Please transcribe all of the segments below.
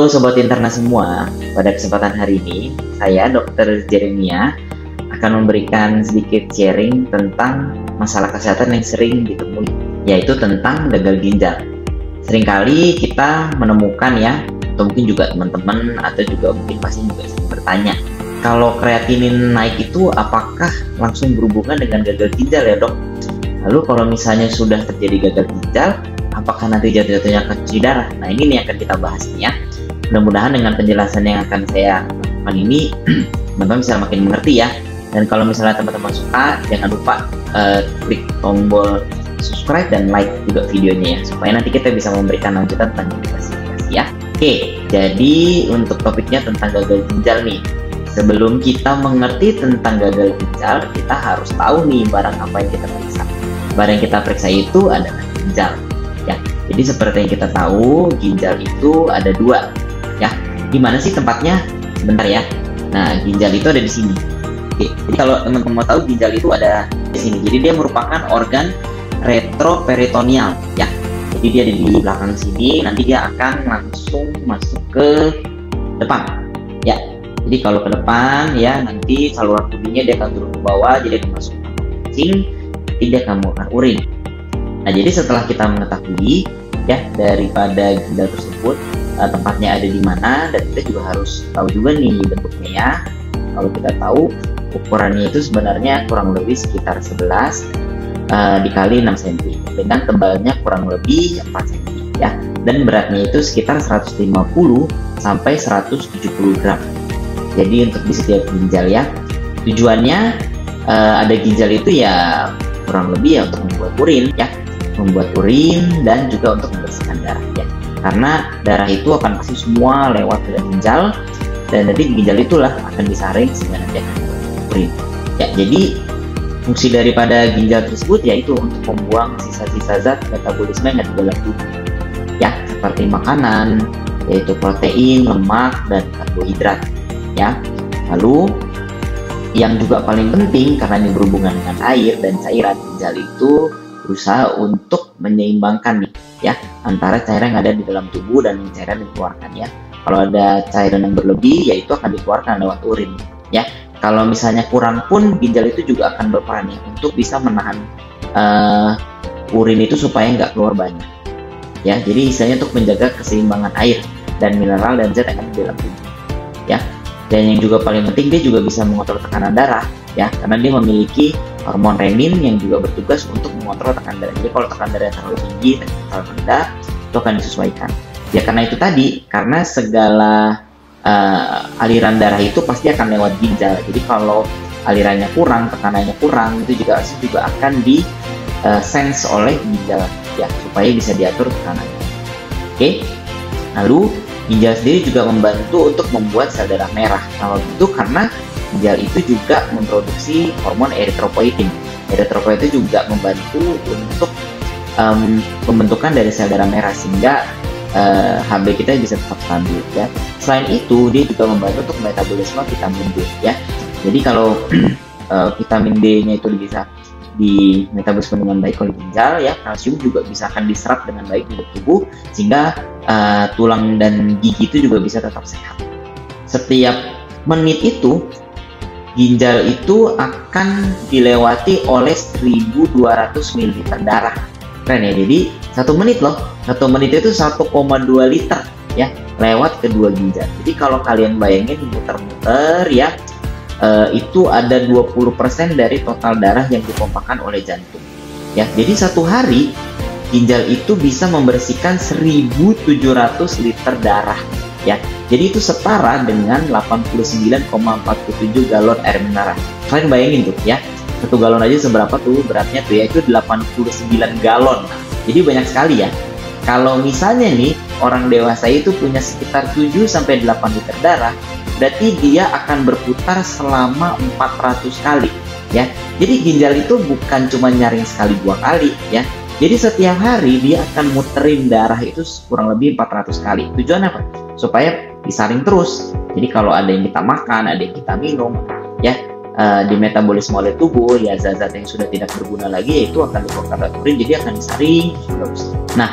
Halo Sobat Interna semua, pada kesempatan hari ini saya Dr. Jeremia akan memberikan sedikit sharing tentang masalah kesehatan yang sering ditemui, yaitu tentang gagal ginjal. Seringkali kita menemukan ya, atau mungkin juga teman-teman atau juga mungkin pasti juga sering bertanya, kalau kreatinin naik itu apakah langsung berhubungan dengan gagal ginjal ya dok? Lalu kalau misalnya sudah terjadi gagal ginjal, apakah nanti jatuh-jatuhnya ke cuci darah? Nah ini nih yang akan kita bahas nih ya. Mudah-mudahan dengan penjelasan yang akan saya lakukan ini teman-teman bisa makin mengerti ya. Dan kalau misalnya teman-teman suka, jangan lupa klik tombol subscribe dan like juga videonya ya, supaya nanti kita bisa memberikan lanjutan tentang edukasi ya. Oke, jadi untuk topiknya tentang gagal ginjal nih. Sebelum kita mengerti tentang gagal ginjal, kita harus tahu nih barang apa yang kita periksa. Barang yang kita periksa itu adalah ginjal. Ya, jadi seperti yang kita tahu, ginjal itu ada dua. Ya, di mana sih tempatnya? Sebentar ya. Nah, ginjal itu ada di sini. Oke, jadi kalau teman-teman mau tahu, ginjal itu ada di sini. Jadi dia merupakan organ retroperitoneal. Ya, jadi dia ada di belakang sini. Nanti dia akan langsung masuk ke depan. Ya, jadi kalau ke depan ya, nanti saluran tubuhnya dia akan turun ke bawah, jadi akan masuk ke kencing, nanti dia akan mengeluarkan urin. Nah, jadi setelah kita mengetahui ya daripada ginjal tersebut tempatnya ada di mana, dan kita juga harus tahu juga nih bentuknya ya. Kalau kita tahu ukurannya itu sebenarnya kurang lebih sekitar 11 dikali 6 cm dengan tebalnya kurang lebih 4 cm ya, dan beratnya itu sekitar 150 sampai 170 gram. Jadi untuk di setiap ginjal ya, tujuannya ada ginjal itu ya kurang lebih ya untuk membuat urin ya, membuat urin dan juga untuk membersihkan darah ya, karena darah itu akan pasti semua lewat ke ginjal, dan nanti ginjal itulah akan disaring sehingga nanti akan membuat urin ya. Jadi fungsi daripada ginjal tersebut yaitu untuk membuang sisa-sisa zat metabolisme yang ada di dalam tubuh ya, seperti makanan yaitu protein, lemak, dan karbohidrat ya. Lalu yang juga paling penting karena ini berhubungan dengan air dan cairan, ginjal itu berusaha untuk menyeimbangkan nih ya antara cairan yang ada di dalam tubuh dan cairan yang dikeluarkan ya. Kalau ada cairan yang berlebih, yaitu akan dikeluarkan lewat urin ya. Kalau misalnya kurang pun, ginjal itu juga akan berperan ya untuk bisa menahan urin itu supaya nggak keluar banyak ya. Jadi istilahnya untuk menjaga keseimbangan air dan mineral dan zat yang ada di dalam tubuh ya. Dan yang juga paling penting, dia juga bisa mengontrol tekanan darah ya, karena dia memiliki hormon renin yang juga bertugas untuk mengontrol tekanan darah. Jadi kalau tekanan darah terlalu tinggi, terlalu rendah, itu akan disesuaikan. Ya karena itu tadi, karena segala aliran darah itu pasti akan lewat ginjal. Jadi kalau alirannya kurang, tekanannya kurang, itu juga akan di sense oleh ginjal ya, supaya bisa diatur tekanannya. Oke. Lalu ginjal sendiri juga membantu untuk membuat sel darah merah. Kalau itu karena ginjal itu juga memproduksi hormon eritropoietin. Eritropoietin juga membantu untuk pembentukan dari sel darah merah sehingga HB kita bisa tetap stabil ya. Selain itu, dia juga membantu untuk metabolisme vitamin D ya. Jadi kalau vitamin D-nya itu bisa di metabolisme dengan baik oleh ginjal ya, kalsium juga bisa akan diserap dengan baik di tubuh sehingga tulang dan gigi itu juga bisa tetap sehat. Setiap menit itu ginjal itu akan dilewati oleh 1200 ml darah. Keren ya, jadi 1 menit loh, 1 menit itu 1,2 liter ya lewat kedua ginjal. Jadi kalau kalian bayangin muter-muter ya, itu ada 20% dari total darah yang dipompakan oleh jantung ya. Jadi satu hari ginjal itu bisa membersihkan 1.700 liter darah ya. Jadi itu setara dengan 89,47 galon air mineral. Kalian bayangin tuh ya, 1 galon aja seberapa tuh beratnya tuh ya, itu 89 galon. Jadi banyak sekali ya. Kalau misalnya nih orang dewasa itu punya sekitar 7-8 liter darah, berarti dia akan berputar selama 400 kali ya. Jadi ginjal itu bukan cuma nyaring sekali 2 kali ya. Jadi setiap hari dia akan muterin darah itu kurang lebih 400 kali. Tujuan apa? Supaya disaring terus. Jadi kalau ada yang kita makan, ada yang kita minum ya, di metabolisme oleh tubuh ya, zat-zat yang sudah tidak berguna lagi yaitu akan dikeluarkan dari urin, jadi akan disaring. Nah,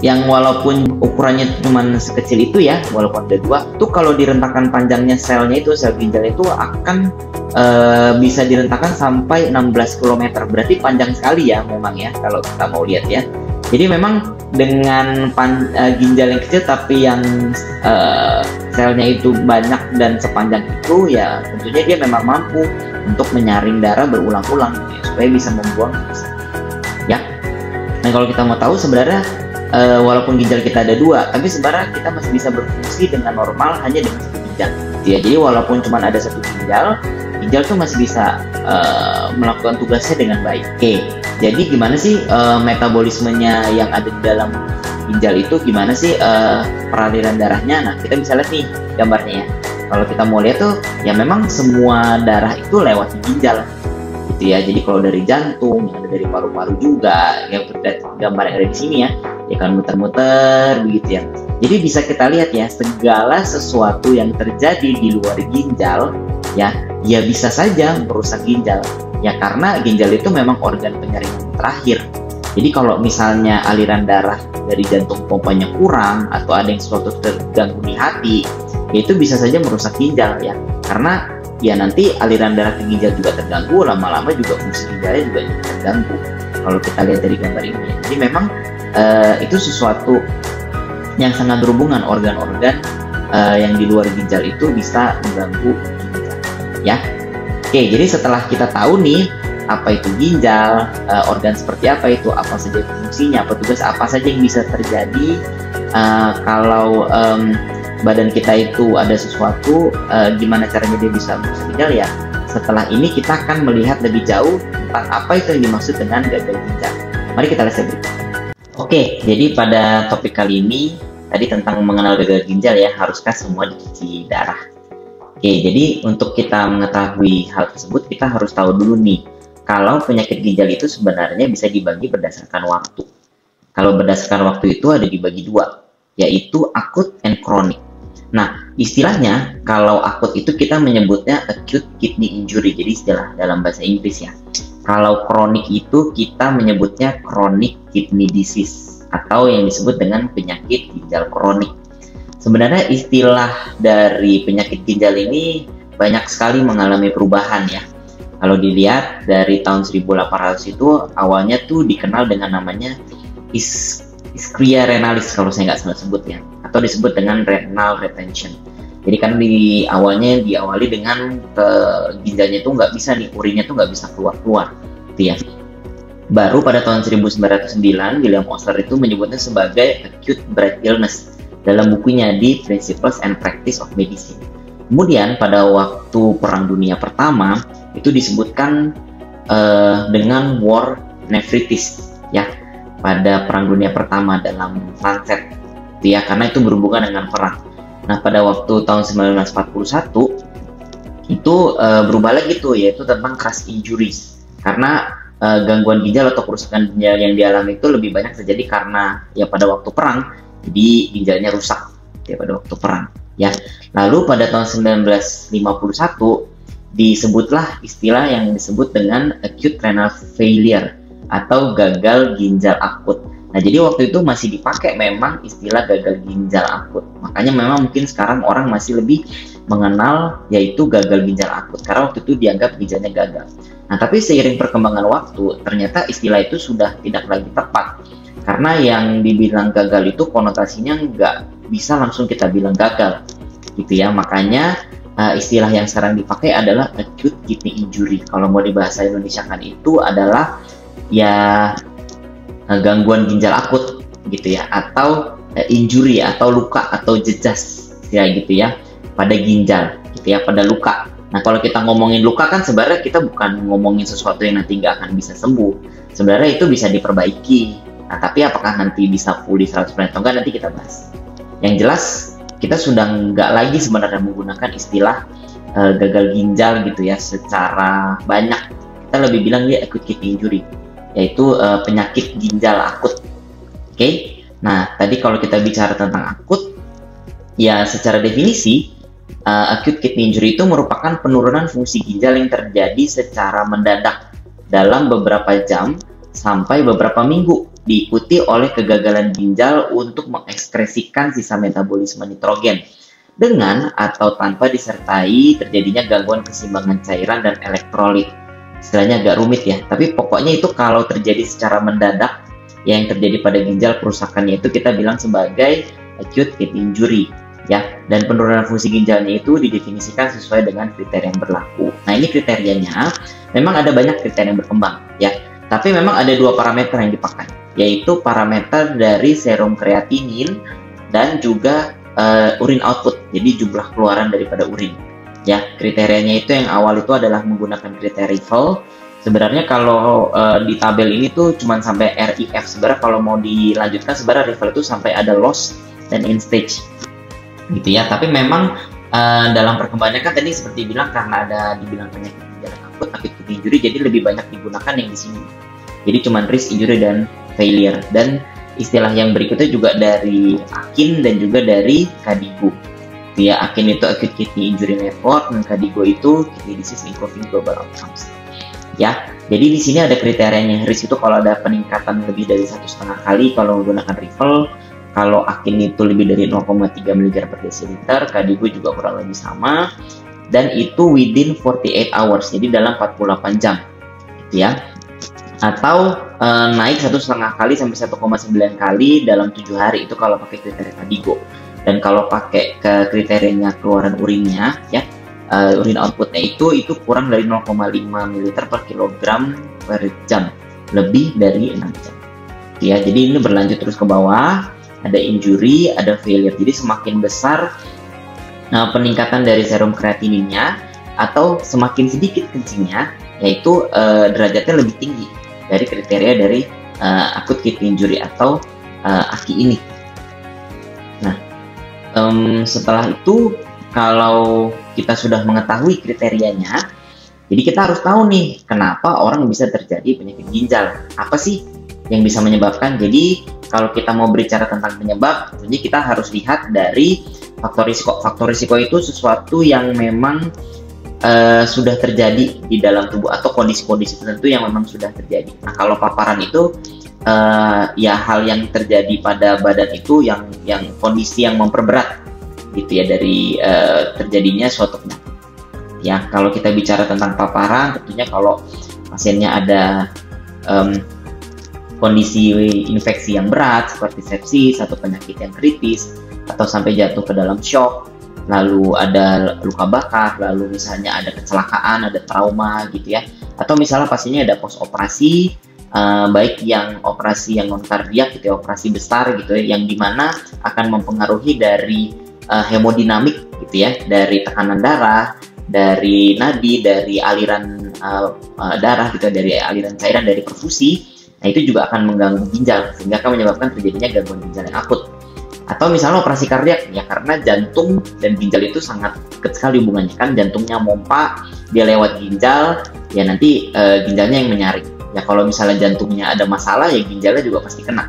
yang walaupun ukurannya cuma sekecil itu ya, walaupun ada 2, tuh kalau direntakan panjangnya selnya itu, sel ginjal itu akan bisa direntakan sampai 16 km. Berarti panjang sekali ya memang ya kalau kita mau lihat ya. Jadi memang dengan ginjal yang kecil tapi yang selnya itu banyak dan sepanjang itu, ya tentunya dia memang mampu untuk menyaring darah berulang-ulang ya, supaya bisa membuang ya. Nah kalau kita mau tahu sebenarnya walaupun ginjal kita ada 2, tapi sebenarnya kita masih bisa berfungsi dengan normal hanya dengan 1 ginjal ya. Jadi walaupun cuma ada 1 ginjal tuh masih bisa melakukan tugasnya dengan baik. Oke, jadi gimana sih metabolismenya yang ada di dalam ginjal itu, gimana sih peraliran darahnya? Nah kita bisa lihat nih gambarnya ya. Kalau kita mau lihat tuh ya memang semua darah itu lewat ginjal gitu ya. Jadi kalau dari jantung, ada dari paru-paru juga, ya gambar yang ada di sini ya, dia kan muter-muter begitu ya. Jadi bisa kita lihat ya, segala sesuatu yang terjadi di luar ginjal ya bisa saja merusak ginjal ya, karena ginjal itu memang organ penyaringan terakhir. Jadi kalau misalnya aliran darah dari jantung pompanya kurang atau ada yang sesuatu terganggu di hati, ya itu bisa saja merusak ginjal ya, karena ya nanti aliran darah ke ginjal juga terganggu, lama-lama juga fungsi ginjalnya juga terganggu kalau kita lihat dari gambar ini. Jadi memang itu sesuatu yang sangat berhubungan, organ-organ yang di luar ginjal itu bisa mengganggu ginjal ya. Oke, jadi setelah kita tahu nih apa itu ginjal, organ seperti apa itu, apa saja fungsinya, petugas apa saja yang bisa terjadi kalau badan kita itu ada sesuatu, gimana caranya dia bisa merusak ginjal ya. Setelah ini kita akan melihat lebih jauh tentang apa itu yang dimaksud dengan gagal ginjal. Mari kita lihat berikut. Oke, jadi pada topik kali ini tadi tentang mengenal gagal ginjal ya, haruskah semua dicuci darah? Oke, jadi untuk kita mengetahui hal tersebut kita harus tahu dulu nih, kalau penyakit ginjal itu sebenarnya bisa dibagi berdasarkan waktu. Kalau berdasarkan waktu itu ada dibagi 2, yaitu akut and chronic. Nah, istilahnya kalau akut itu kita menyebutnya acute kidney injury, jadi istilah dalam bahasa Inggris ya. Kalau kronik itu kita menyebutnya chronic kidney disease atau yang disebut dengan penyakit ginjal kronik. Sebenarnya istilah dari penyakit ginjal ini banyak sekali mengalami perubahan ya. Kalau dilihat dari tahun 1800 itu awalnya tuh dikenal dengan namanya ischemia renalis kalau saya nggak salah sebut ya, atau disebut dengan renal retention. Jadi kan awalnya diawali dengan ginjalnya itu nggak bisa nih, urinnya tuh nggak bisa keluar gitu ya. Baru pada tahun 1909 William Osler itu menyebutnya sebagai acute breath illness dalam bukunya di Principles and Practice of Medicine. Kemudian pada waktu Perang Dunia Pertama itu disebutkan dengan war nephritis ya, pada Perang Dunia Pertama dalam Lancet ya, karena itu berhubungan dengan perang. Nah pada waktu tahun 1941 itu berubah lagi tuh, yaitu tentang crush injuries, karena gangguan ginjal atau kerusakan ginjal yang dialami itu lebih banyak terjadi karena ya pada waktu perang, jadi ginjalnya rusak ya pada waktu perang ya. Lalu pada tahun 1951 disebutlah istilah yang disebut dengan acute renal failure atau gagal ginjal akut. Nah jadi waktu itu masih dipakai memang istilah gagal ginjal akut, makanya memang mungkin sekarang orang masih lebih mengenal yaitu gagal ginjal akut karena waktu itu dianggap ginjalnya gagal. Nah tapi seiring perkembangan waktu ternyata istilah itu sudah tidak lagi tepat, karena yang dibilang gagal itu konotasinya nggak bisa langsung kita bilang gagal gitu ya. Makanya istilah yang sekarang dipakai adalah acute kidney injury. Kalau mau di bahasa Indonesia kan itu adalah ya gangguan ginjal akut gitu ya, atau injury atau luka atau jejas ya gitu ya pada ginjal gitu ya, pada luka. Nah kalau kita ngomongin luka kan sebenarnya kita bukan ngomongin sesuatu yang nanti nggak akan bisa sembuh, sebenarnya itu bisa diperbaiki. Nah tapi apakah nanti bisa pulih 100% atau enggak nanti kita bahas. Yang jelas kita sudah nggak lagi sebenarnya menggunakan istilah gagal ginjal gitu ya secara banyak, kita lebih bilang dia acute kidney injury, yaitu penyakit ginjal akut. Oke. Nah, tadi kalau kita bicara tentang akut, ya secara definisi acute kidney injury itu merupakan penurunan fungsi ginjal yang terjadi secara mendadak dalam beberapa jam sampai beberapa minggu diikuti oleh kegagalan ginjal untuk mengekskresikan sisa metabolisme nitrogen dengan atau tanpa disertai terjadinya gangguan keseimbangan cairan dan elektrolit. Istilahnya agak rumit ya, tapi pokoknya itu kalau terjadi secara mendadak, yang terjadi pada ginjal kerusakannya itu kita bilang sebagai acute kidney injury ya, dan penurunan fungsi ginjalnya itu didefinisikan sesuai dengan kriteria yang berlaku. Nah, ini kriterianya memang ada banyak kriteria yang berkembang ya, tapi memang ada dua parameter yang dipakai, yaitu parameter dari serum kreatinin dan juga urin output, jadi jumlah keluaran daripada urin. Ya, kriterianya itu yang awal itu adalah menggunakan kriteria Riffel. Sebenarnya kalau di tabel ini tuh cuman sampai RIF. Sebenarnya kalau mau dilanjutkan sebenarnya Riffel itu sampai ada loss dan end stage, gitu ya. Tapi memang dalam perkembangannya kan tadi seperti bilang karena ada dibilang penyakit ginjal akut, acute kidney injury, jadi lebih banyak digunakan yang di sini. Jadi cuman risk, injury, dan failure. Dan istilah yang berikutnya juga dari Akin dan juga dari KDIGO. Ya, Akin itu acute kidney injury network dan KDIGO itu kidney disease improving global outcomes. Ya, jadi di sini ada kriterianya. Risk itu kalau ada peningkatan lebih dari 1,5 kali kalau menggunakan Riffel. Kalau Akin itu lebih dari 0,3 mg per desiliter, KDIGO juga kurang lebih sama. Dan itu within 48 hours, jadi dalam 48 jam. Gitu ya. Atau naik 1,5 kali sampai 1,9 kali dalam 7 hari, itu kalau pakai kriteria KDIGO. Dan kalau pakai ke kriterianya keluaran urinnya ya, urin outputnya itu kurang dari 0,5 ml per kilogram per jam, lebih dari 6 jam ya. Jadi ini berlanjut terus ke bawah, ada injury, ada failure. Jadi semakin besar peningkatan dari serum kreatininnya atau semakin sedikit kencingnya, yaitu derajatnya lebih tinggi dari kriteria dari acute kidney injury atau AKI ini. Nah, setelah itu kalau kita sudah mengetahui kriterianya, jadi kita harus tahu nih kenapa orang bisa terjadi penyakit ginjal. Apa sih yang bisa menyebabkan? Jadi kalau kita mau berbicara tentang penyebab, tentunya kita harus lihat dari faktor risiko. Faktor risiko itu sesuatu yang memang sudah terjadi di dalam tubuh atau kondisi-kondisi tertentu yang memang sudah terjadi. Nah, kalau paparan itu ya hal yang terjadi pada badan itu yang kondisi yang memperberat gitu ya dari terjadinya suatu penyakit. Ya, kalau kita bicara tentang paparan, tentunya kalau pasiennya ada kondisi infeksi yang berat seperti sepsis atau penyakit yang kritis atau sampai jatuh ke dalam shock, lalu ada luka bakar, lalu misalnya ada kecelakaan, ada trauma gitu ya, atau misalnya pasiennya ada post operasi, baik yang operasi yang non kardiak gitu ya, operasi besar gitu ya, yang dimana akan mempengaruhi dari hemodinamik gitu ya, dari tekanan darah, dari nadi, dari aliran darah gitu, dari aliran cairan, dari perfusi. Nah, itu juga akan mengganggu ginjal sehingga akan menyebabkan terjadinya gangguan ginjal yang akut. Atau misalnya operasi kardiak ya, karena jantung dan ginjal itu sangat dekat sekali hubungannya, kan jantungnya mompa, dia lewat ginjal, ya nanti ginjalnya yang menyaring. Ya kalau misalnya jantungnya ada masalah ya ginjalnya juga pasti kena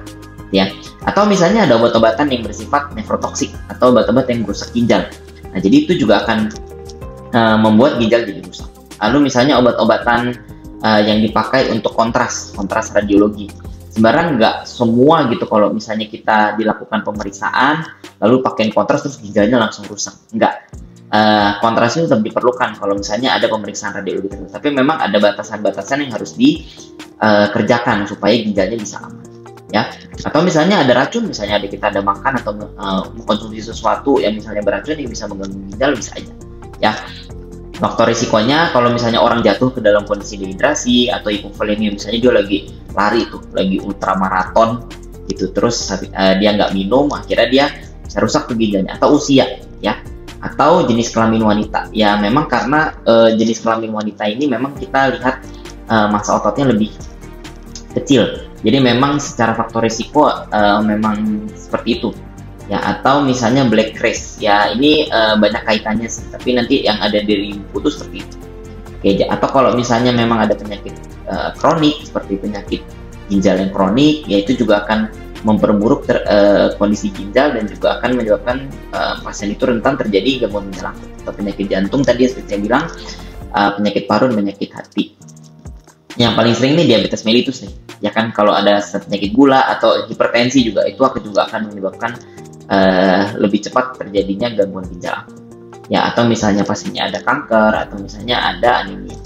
ya. Atau misalnya ada obat-obatan yang bersifat nefrotoksik atau obat-obat yang merusak ginjal. Nah, jadi itu juga akan membuat ginjal jadi rusak. Lalu misalnya obat-obatan yang dipakai untuk kontras radiologi. Sebenarnya nggak semua gitu, kalau misalnya kita dilakukan pemeriksaan lalu pakai kontras terus ginjalnya langsung rusak. Enggak. Kontras itu tetap diperlukan kalau misalnya ada pemeriksaan radiologi tertentu. Tapi memang ada batasan-batasan yang harus dikerjakan supaya ginjalnya bisa aman. Ya. Atau misalnya ada racun, misalnya kita ada makan atau mengkonsumsi sesuatu yang misalnya beracun yang bisa mengganggu ginjal, bisa aja. Ya. Faktor risikonya kalau misalnya orang jatuh ke dalam kondisi dehidrasi atau hipovolemia, misalnya dia lagi lari tuh, lagi ultramaraton gitu, terus dia nggak minum, akhirnya dia bisa rusak tuh ginjalnya. Atau usia ya, atau jenis kelamin wanita ya, memang karena jenis kelamin wanita ini memang kita lihat massa ototnya lebih kecil, jadi memang secara faktor risiko memang seperti itu ya. Atau misalnya black race ya, ini banyak kaitannya sih, tapi nanti yang ada dari buku itu seperti itu. Oke, atau kalau misalnya memang ada penyakit kronik seperti penyakit ginjal yang kronik, ya itu juga akan memperburuk kondisi ginjal dan juga akan menyebabkan pasien itu rentan terjadi gangguan ginjal akut atau penyakit jantung tadi seperti saya bilang, penyakit paru dan penyakit hati. Yang paling sering nih diabetes mellitus nih Ya kan, kalau ada penyakit gula atau hipertensi juga, itu akan menyebabkan lebih cepat terjadinya gangguan ginjal akut. Ya, atau misalnya pasiennya ada kanker atau misalnya ada anemia.